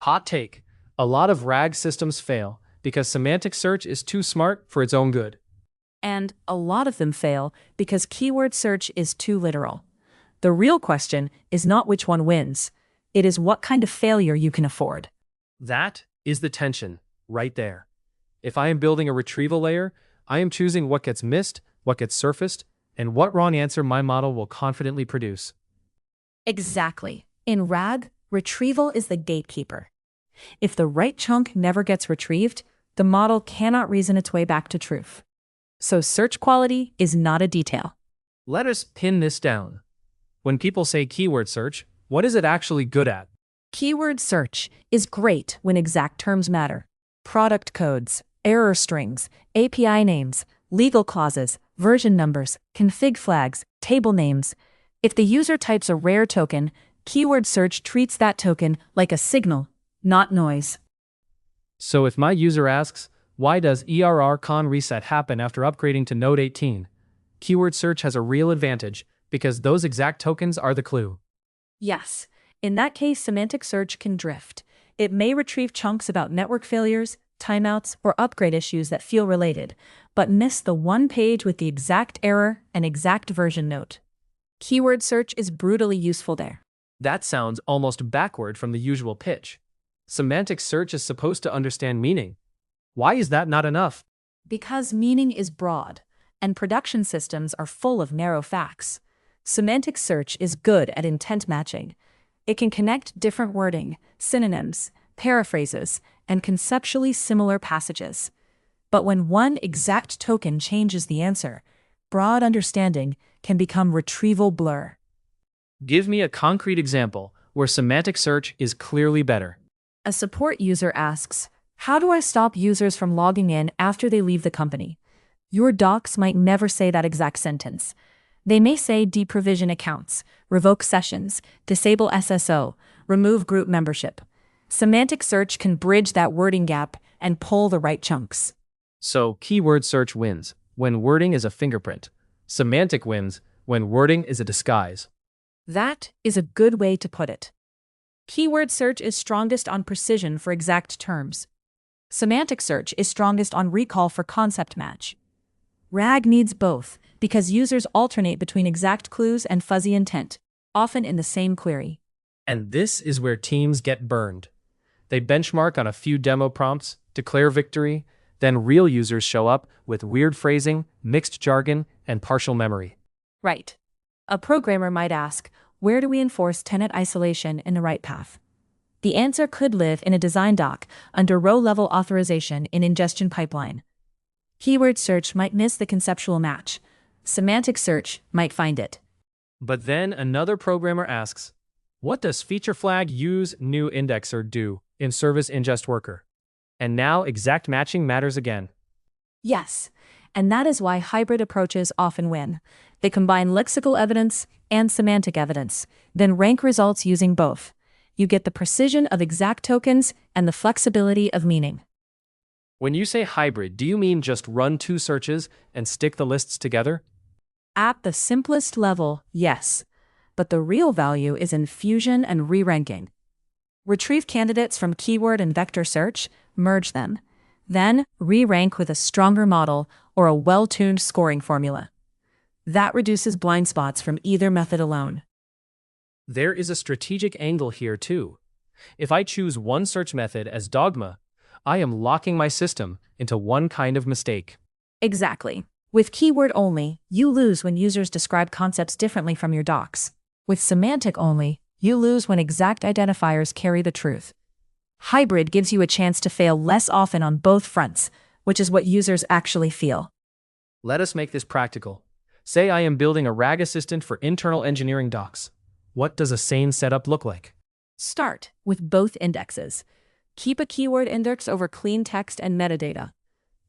Hot take. A lot of RAG systems fail because semantic search is too smart for its own good. And a lot of them fail because keyword search is too literal. The real question is not which one wins. It is what kind of failure you can afford. That is the tension, right there. If I am building a retrieval layer, I am choosing what gets missed, what gets surfaced, and what wrong answer my model will confidently produce. Exactly. In RAG, retrieval is the gatekeeper. If the right chunk never gets retrieved, the model cannot reason its way back to truth. So search quality is not a detail. Let us pin this down. When people say keyword search, what is it actually good at? Keyword search is great when exact terms matter. Product codes, error strings, API names, legal clauses, version numbers, config flags, table names. If the user types a rare token, keyword search treats that token like a signal, not noise. So if my user asks, why does ERR-con reset happen after upgrading to Node 18? Keyword search has a real advantage because those exact tokens are the clue. Yes, in that case, semantic search can drift. It may retrieve chunks about network failures, timeouts, or upgrade issues that feel related, but miss the one page with the exact error and exact version note. Keyword search is brutally useful there. That sounds almost backward from the usual pitch. Semantic search is supposed to understand meaning. Why is that not enough? Because meaning is broad, and production systems are full of narrow facts. Semantic search is good at intent matching. It can connect different wording, synonyms, paraphrases, and conceptually similar passages. But when one exact token changes the answer, broad understanding can become retrieval blur. Give me a concrete example where semantic search is clearly better. A support user asks, "How do I stop users from logging in after they leave the company?" Your docs might never say that exact sentence. They may say deprovision accounts, revoke sessions, disable SSO, remove group membership. Semantic search can bridge that wording gap and pull the right chunks. So keyword search wins when wording is a fingerprint. Semantic wins when wording is a disguise. That is a good way to put it. Keyword search is strongest on precision for exact terms. Semantic search is strongest on recall for concept match. RAG needs both because users alternate between exact clues and fuzzy intent, often in the same query. And this is where teams get burned. They benchmark on a few demo prompts, declare victory, then real users show up with weird phrasing, mixed jargon, and partial memory. Right. A programmer might ask, where do we enforce tenant isolation in the right path? The answer could live in a design doc under row-level authorization in ingestion pipeline. Keyword search might miss the conceptual match. Semantic search might find it. But then another programmer asks, what does feature flag use new indexer do in service ingest worker? And now exact matching matters again. Yes, and that is why hybrid approaches often win. They combine lexical evidence and semantic evidence, then rank results using both. You get the precision of exact tokens and the flexibility of meaning. When you say hybrid, do you mean just run two searches and stick the lists together? At the simplest level, yes. But the real value is in fusion and re-ranking. Retrieve candidates from keyword and vector search, merge them. Then re-rank with a stronger model or a well-tuned scoring formula. That reduces blind spots from either method alone. There is a strategic angle here too. If I choose one search method as dogma, I am locking my system into one kind of mistake. Exactly. With keyword only, you lose when users describe concepts differently from your docs. With semantic only, you lose when exact identifiers carry the truth. Hybrid gives you a chance to fail less often on both fronts, which is what users actually feel. Let us make this practical. Say I am building a RAG assistant for internal engineering docs. What does a sane setup look like? Start with both indexes. Keep a keyword index over clean text and metadata.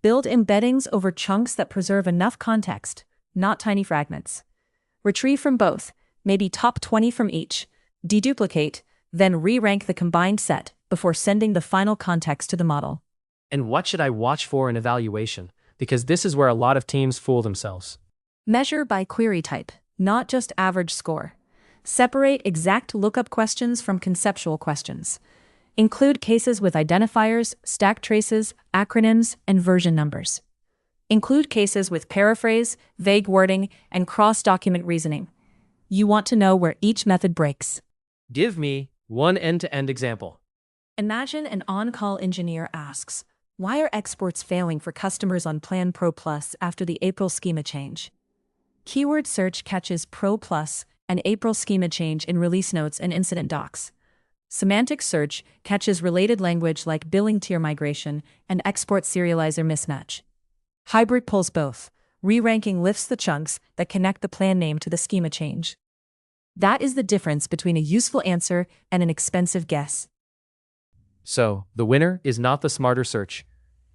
Build embeddings over chunks that preserve enough context, not tiny fragments. Retrieve from both, maybe top 20 from each. Deduplicate, then re-rank the combined set before sending the final context to the model. And what should I watch for in evaluation? Because this is where a lot of teams fool themselves. Measure by query type, not just average score. Separate exact lookup questions from conceptual questions. Include cases with identifiers, stack traces, acronyms, and version numbers. Include cases with paraphrase, vague wording, and cross-document reasoning. You want to know where each method breaks. Give me one end-to-end example. Imagine an on-call engineer asks, "Why are exports failing for customers on Plan Pro Plus after the April schema change?" Keyword search catches Pro Plus and April schema change in release notes and incident docs. Semantic search catches related language like billing tier migration and export serializer mismatch. Hybrid pulls both. Re-ranking lifts the chunks that connect the plan name to the schema change. That is the difference between a useful answer and an expensive guess. So, the winner is not the smarter search.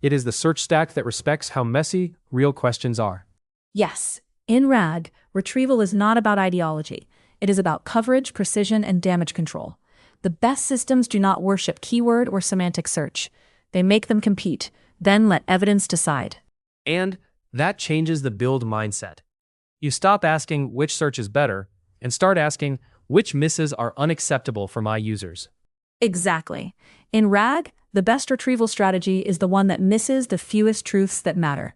It is the search stack that respects how messy real questions are. Yes, in RAG, retrieval is not about ideology. It is about coverage, precision, and damage control. The best systems do not worship keyword or semantic search. They make them compete, then let evidence decide. And that changes the build mindset. You stop asking which search is better and start asking which misses are unacceptable for my users. Exactly. In RAG, the best retrieval strategy is the one that misses the fewest truths that matter.